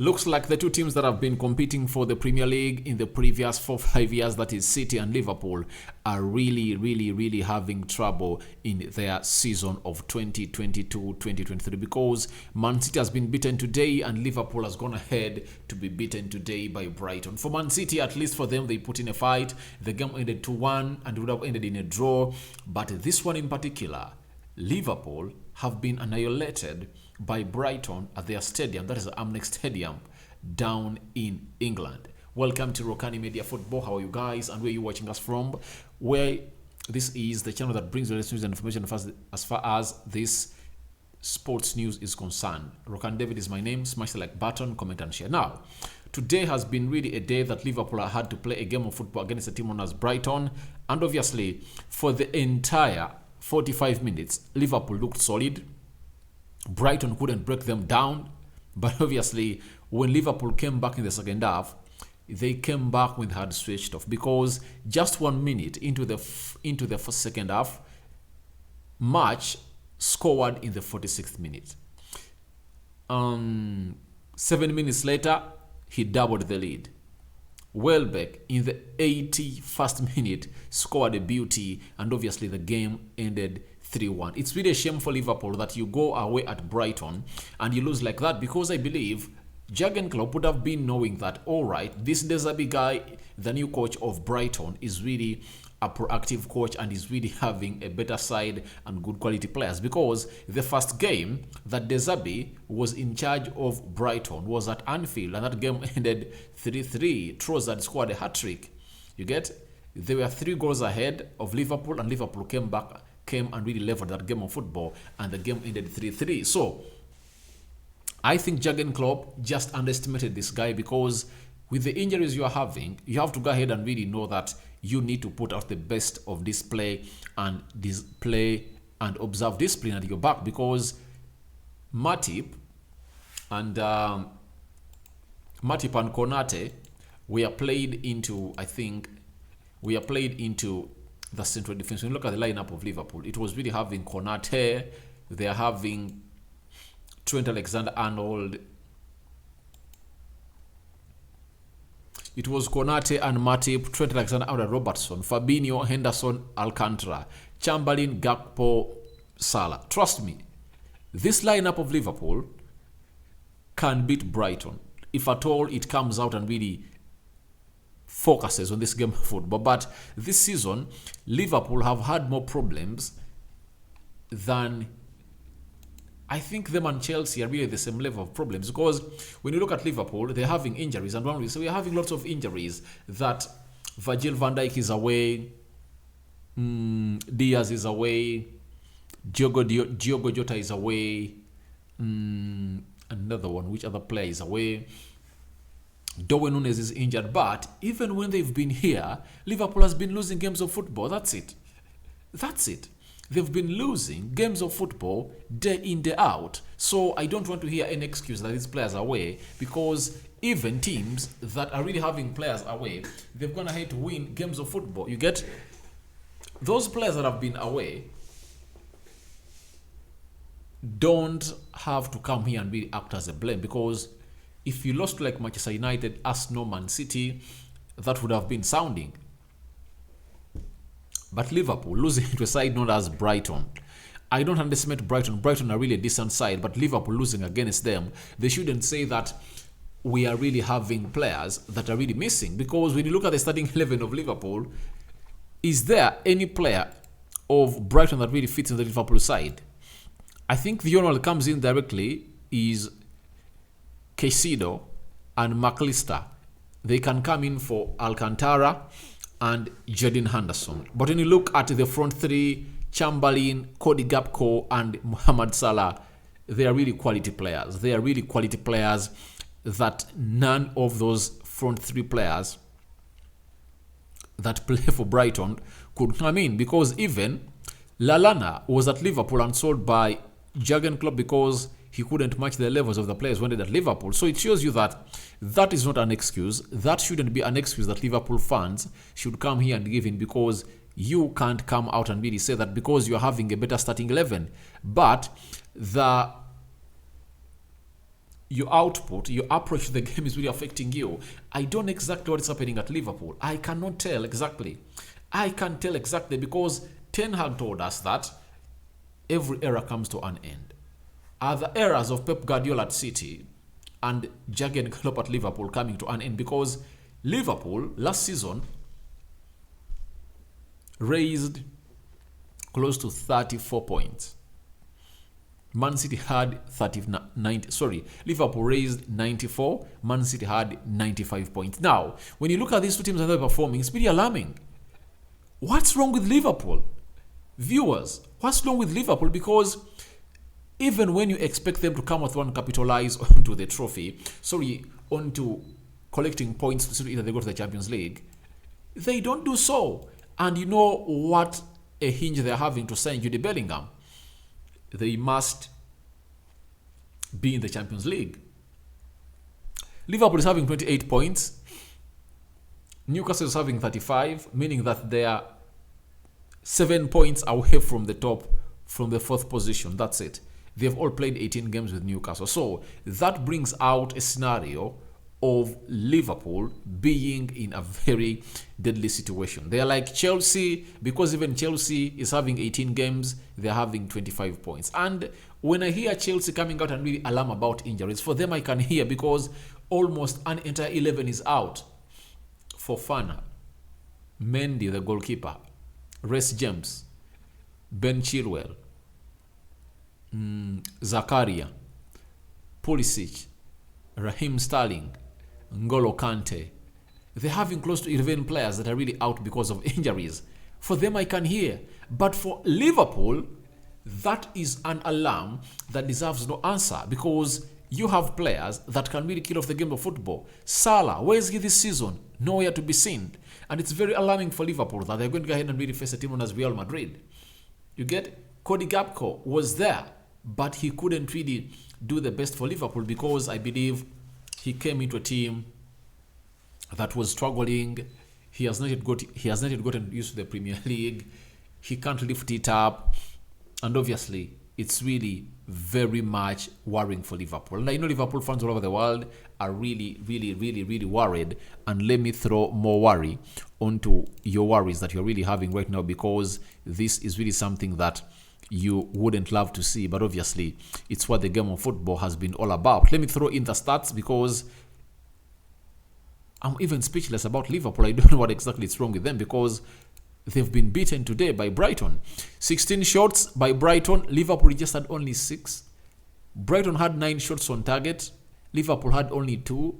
Looks like the two teams that have been competing for the Premier League in the previous 4-5 years, that is City and Liverpool, are really having trouble in their season of 2022-2023 because Man City has been beaten today and Liverpool has gone ahead to be beaten today by Brighton. For Man City, at least for them, they put in a fight. The game ended 2-1 and would have ended in a draw. But this one in particular, Liverpool have been annihilated by Brighton at their stadium, that is the Amex Stadium, down in England. Welcome to Rokani Media Football. How are you guys and where are you watching us from? Where this is the channel that brings the latest news and information as far as this sports news is concerned. Rokani David is my name. Smash the like button, comment and share. Now, today has been really a day that Liverpool had to play a game of football against a team known as Brighton, and obviously for the entire 45 minutes, Liverpool looked solid. Brighton couldn't break them down, but obviously when Liverpool came back in the second half, they came back when they had switched off because just 1 minute into the first second half, March scored in the 46th minute. 7 minutes later, he doubled the lead. Welbeck in the 81st minute scored a beauty, and obviously the game ended 3-1. It's really a shame for Liverpool that you go away at Brighton and you lose like that, because I believe Jurgen Klopp would have been knowing that, all right, this De Zerbi guy, the new coach of Brighton, is really a proactive coach and is really having a better side and good quality players, because the first game that De Zerbi was in charge of Brighton was at Anfield and that game ended 3-3. Trossard scored a hat-trick. You get? They were 3 goals ahead of Liverpool and Liverpool came and really leveled that game of football and the game ended 3-3. So I think Jurgen Klopp just underestimated this guy, because with the injuries you are having, you have to go ahead and really know that you need to put out the best of display and observe discipline at your back, because Matip and Konate were played into the central defense. When you look at the lineup of Liverpool, it was really having Konate, they are having Trent Alexander-Arnold. It was Konate and Matip, Trent Alexander-Arnold, Robertson, Fabinho, Henderson, Alcantara, Chamberlain, Gakpo, Salah. Trust me, this lineup of Liverpool can beat Brighton if at all it comes out and really focuses on this game of football. But this season, Liverpool have had more problems than, I think them and Chelsea are really the same level of problems, because when you look at Liverpool, they're having injuries, and one reason we're having lots of injuries, that Virgil van Dijk is away, Diaz is away, Diogo Jota is away, another one, which other player is away? Darwin Núñez is injured. But even when they've been here, Liverpool has been losing games of football. That's it. They've been losing games of football day in, day out. So I don't want to hear any excuse that these players are away, because even teams that are really having players away, they've gone ahead to win games of football. You get? Those players that have been away don't have to come here and really act as a blame, because if you lost like Manchester United, Arsenal, Man City, that would have been sounding. But Liverpool losing to a side known as Brighton. I don't underestimate Brighton. Brighton are really a decent side, but Liverpool losing against them, they shouldn't say that we are really having players that are really missing, because when you look at the starting 11 of Liverpool, is there any player of Brighton that really fits in the Liverpool side? I think the only one that comes in directly is Caicedo and McAllister. They can come in for Alcantara and Jadon Henderson. But when you look at the front three, Chamberlain, Cody Gakpo and Mohamed Salah, they are really quality players. They are really quality players that none of those front three players that play for Brighton could come in, because even Lallana was at Liverpool and sold by Jurgen Klopp because he couldn't match the levels of the players wanted at Liverpool. So it shows you that that is not an excuse. That shouldn't be an excuse that Liverpool fans should come here and give in, because you can't come out and really say that because you're having a better starting 11. But the your output, your approach to the game is really affecting you. I don't know exactly what is happening at Liverpool. I cannot tell exactly. I can't tell exactly because Ten Hag told us that every era comes to an end. Are the eras of Pep Guardiola at City and Jurgen Klopp at Liverpool coming to an end? Because Liverpool last season raised close to 34 points. Man City had Liverpool raised 94, Man City had 95 points. Now, when you look at these two teams and they're performing, it's pretty alarming. What's wrong with Liverpool? Viewers, what's wrong with Liverpool? Because even when you expect them to come with one, capitalize onto the trophy, onto collecting points to see either they go to the Champions League, they don't do so. And you know what a hinge they're having to sign Jude Bellingham? They must be in the Champions League. Liverpool is having 28 points. Newcastle is having 35, meaning that they are 7 points away from the top, from the 4th position. That's it. They've all played 18 games with Newcastle. So that brings out a scenario of Liverpool being in a very deadly situation. They are like Chelsea, because even Chelsea is having 18 games, they're having 25 points. And when I hear Chelsea coming out and really alarm about injuries, for them I can hear, because almost an entire 11 is out. Fofana, Mendy, the goalkeeper, Reece James, Ben Chilwell, Zakaria, Pulisic, Raheem Sterling, N'Golo Kante. They're having close to 11 players that are really out because of injuries. For them, I can hear. But for Liverpool, that is an alarm that deserves no answer, because you have players that can really kill off the game of football. Salah, where is he this season? Nowhere to be seen. And it's very alarming for Liverpool that they're going to go ahead and really face a team known as Real Madrid. You get? Cody Gakpo was there, but he couldn't really do the best for Liverpool, because I believe he came into a team that was struggling. He has not yet gotten used to the Premier League. He can't lift it up. And obviously, it's really very much worrying for Liverpool. And I know Liverpool fans all over the world are really, really, really, really worried. And let me throw more worry onto your worries that you're really having right now, because this is really something that you wouldn't love to see, but obviously it's what the game of football has been all about. Let me throw in the stats, because I'm even speechless about Liverpool. I don't know what exactly is wrong with them, because they've been beaten today by Brighton. 16 shots by Brighton. Liverpool registered only 6. Brighton had 9 shots on target. Liverpool had only 2.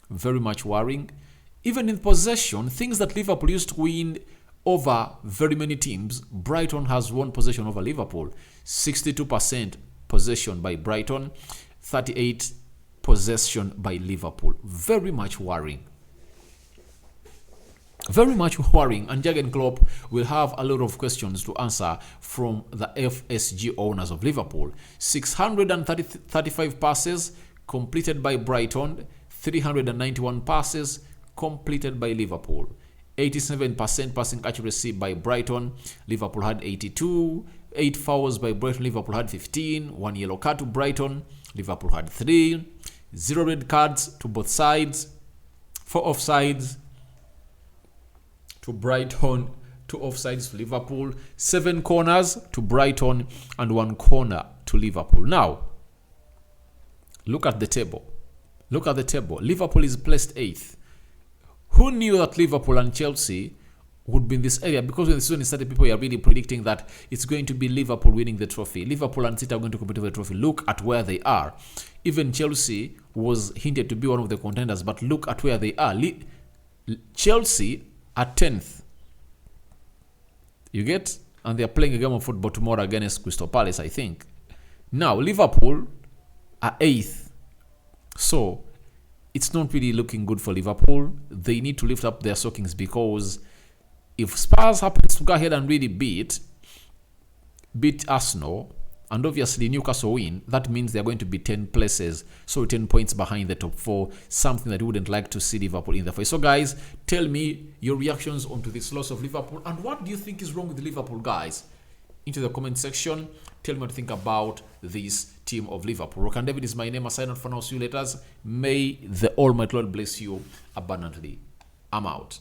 Very much worrying. Even in possession, things that Liverpool used to win over very many teams, Brighton has won possession over Liverpool. 62% possession by Brighton, 38 possession by Liverpool. Very much worrying. Very much worrying. And Jurgen Klopp will have a lot of questions to answer from the FSG owners of Liverpool. 635 passes completed by Brighton, 391 passes completed by Liverpool. 87% passing accuracy by Brighton. Liverpool had 82. 8 fouls by Brighton. Liverpool had 15. 1 yellow card to Brighton. Liverpool had 3. 0 red cards to both sides. 4 offsides to Brighton. 2 offsides to Liverpool. 7 corners to Brighton and 1 corner to Liverpool. Now, look at the table. Look at the table. Liverpool is placed 8th. Who knew that Liverpool and Chelsea would be in this area? Because when the season started, people are really predicting that it's going to be Liverpool winning the trophy. Liverpool and City are going to compete for the trophy. Look at where they are. Even Chelsea was hinted to be one of the contenders, but look at where they are. Chelsea are 10th. You get? And they're playing a game of football tomorrow against Crystal Palace, I think. Now, Liverpool are 8th. So, it's not really looking good for Liverpool. They need to lift up their stockings, because if Spurs happens to go ahead and really beat Arsenal, and obviously Newcastle win, that means they're going to be 10 places, so 10 points behind the top 4, something that you wouldn't like to see Liverpool in the fight. So guys, tell me your reactions onto this loss of Liverpool, and what do you think is wrong with Liverpool, guys? Into the comment section, tell me what you think about this team of Liverpool. Rokani David is my name. I sign out for now. See you later. May the Almighty Lord bless you abundantly. I'm out.